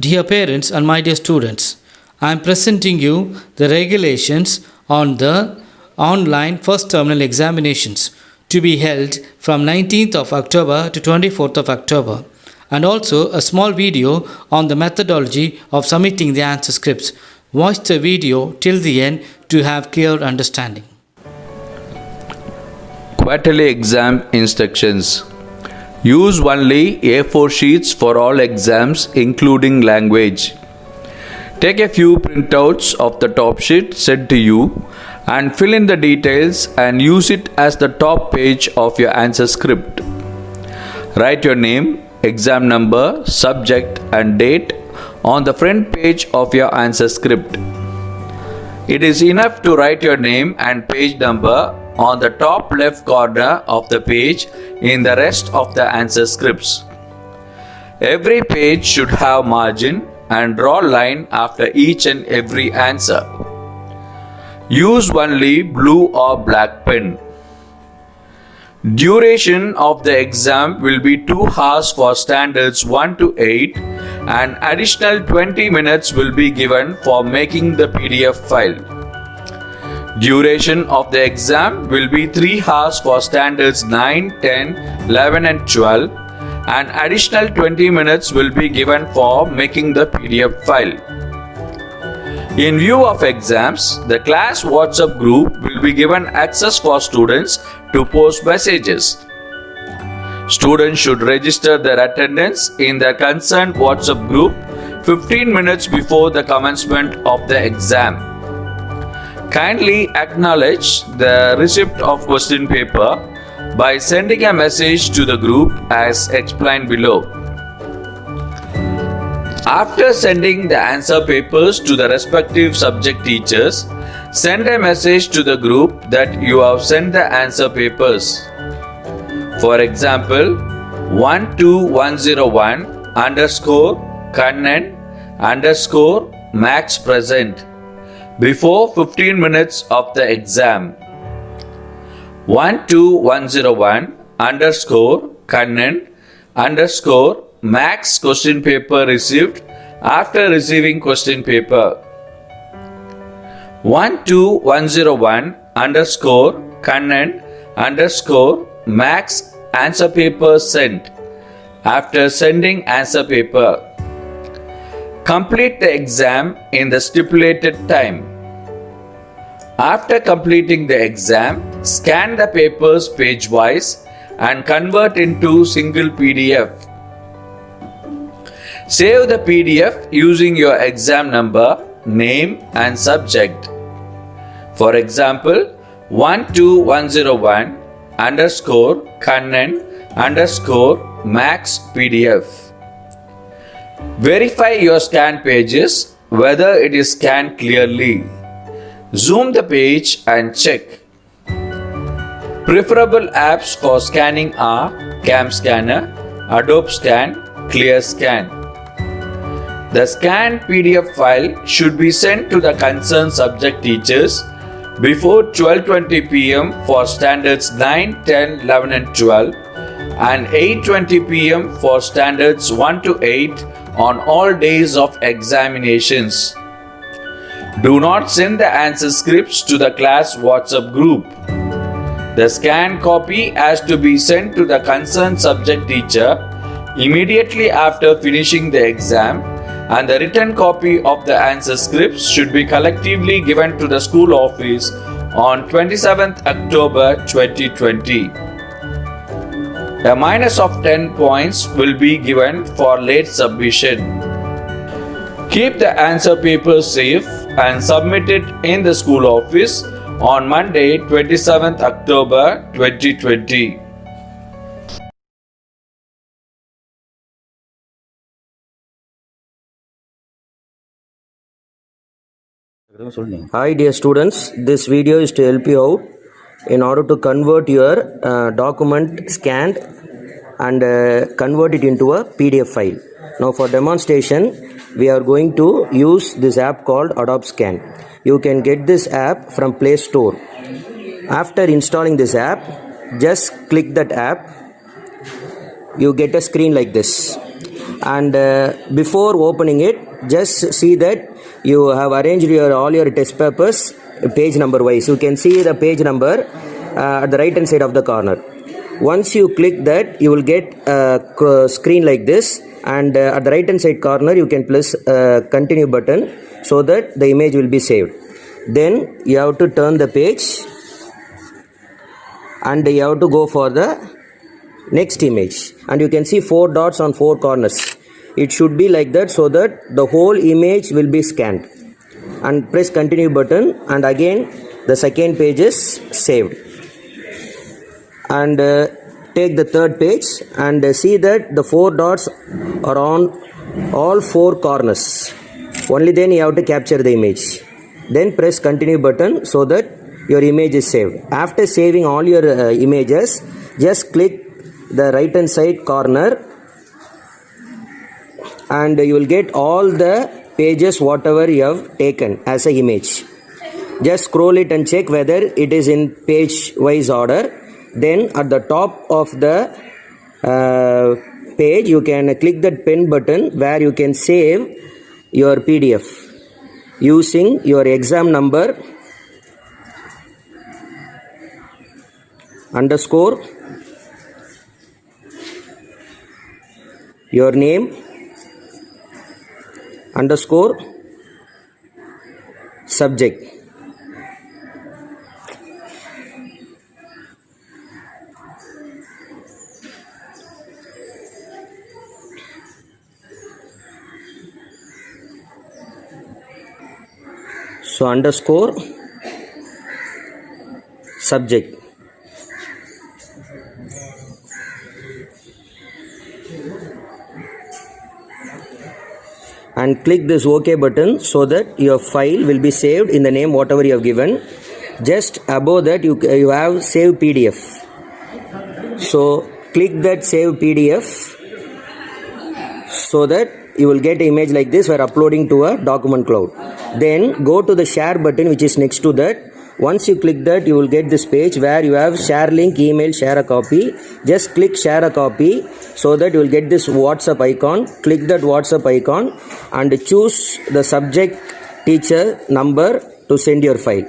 Dear parents and my dear students, I am presenting you the regulations on the online first terminal examinations to be held from 19th of October to 24th of October, and also a small video on the methodology of submitting the answer scripts. Watch the video till the end to have clear understanding. Quarterly exam instructions. Use only A4 sheets for all exams including language. Take a few printouts of the top sheet sent to you and fill in the details and use it as the top page of your answer script. Write your name, exam number, subject and date on the front page of your answer script. It is enough to write your name and page number on the top left corner of the page in the rest of the answer scripts. Every page should have margin and draw line after each and every answer. Use only blue or black pen. Duration of the exam will be 2 hours for standards 1 to 8 and additional 20 minutes will be given for making the PDF file. Duration of the exam will be 3 hours for standards 9, 10, 11 and 12 and additional 20 minutes will be given for making the PDF file. In view of exams, the class WhatsApp group will be given access for students to post messages. Students should register their attendance in the concerned WhatsApp group 15 minutes before the commencement of the exam. Kindly acknowledge the receipt of question paper by sending a message to the group as explained below. After sending the answer papers to the respective subject teachers, send a message to the group that you have sent the answer papers. For example, 12101 underscore Kannan underscore Max present before 15 minutes of the exam. 12101 underscore Kannan underscore Max question paper received after receiving question paper. 12101 underscore Kannan underscore Max answer paper sent after sending answer paper. Complete the exam in the stipulated time. After completing the exam, scan the papers page-wise and convert into single PDF. Save the PDF using your exam number, name and subject. For example, 12101 underscore Kannan underscore Max PDF. Verify your scan pages whether it is scanned clearly. Zoom the page and check. Preferable apps for scanning are Cam Scanner, Adobe Scan, Clear Scan. The scanned PDF file should be sent to the concerned subject teachers before 12:20 p.m. for standards 9, 10, 11 and 12 and 8:20 p.m. for standards 1 to 8 on all days of examinations. Do not send the answer scripts to the class WhatsApp group. The scanned copy has to be sent to the concerned subject teacher immediately after finishing the exam, and the written copy of the answer scripts should be collectively given to the school office on 27th October 2020. A minus of 10 points will be given for late submission. Keep the answer papers safe and submit it in the school office on Monday, 27th October 2020. Hi dear students, this video is to help you out in order to convert your document scanned and convert it into a PDF file. Now for demonstration, we are going to use this app called Adobe Scan. You can get this app from Play Store. After installing this app, just click that app. You get a screen like this. and before opening it, just see that you have arranged all your test papers page number wise. You can see the page number at the right hand side of the corner. Once you click that, you will get a screen like this, and at the right hand side corner you can press continue button so that the image will be saved. Then you have to turn the page and you have to go for the next image, and you can see 4 dots on 4 corners. It should be like that so that the whole image will be scanned, and press continue button, and again the second page is saved. And take the third page and see that the 4 dots are on all 4 corners. Only then you have to capture the image. Then press continue button so that your image is saved. After saving all your images, just click the right hand side corner and you will get all the pages whatever you have taken as an image. Just scroll it and check whether it is in page wise order. Then at the top of the page you can click that pen button where you can save your PDF using your exam number underscore your name underscore subject. So underscore subject. And click this OK button so that your file will be saved in the name whatever you have given. Just above that you have save PDF. So click that save PDF so that you will get an image like this where uploading to a document cloud. Then go to the share button which is next to that. Once you click that, you will get this page where you have share link, email, share a copy. Just click share a copy so that you will get this WhatsApp icon. Click that WhatsApp icon and choose the subject teacher number to send your file.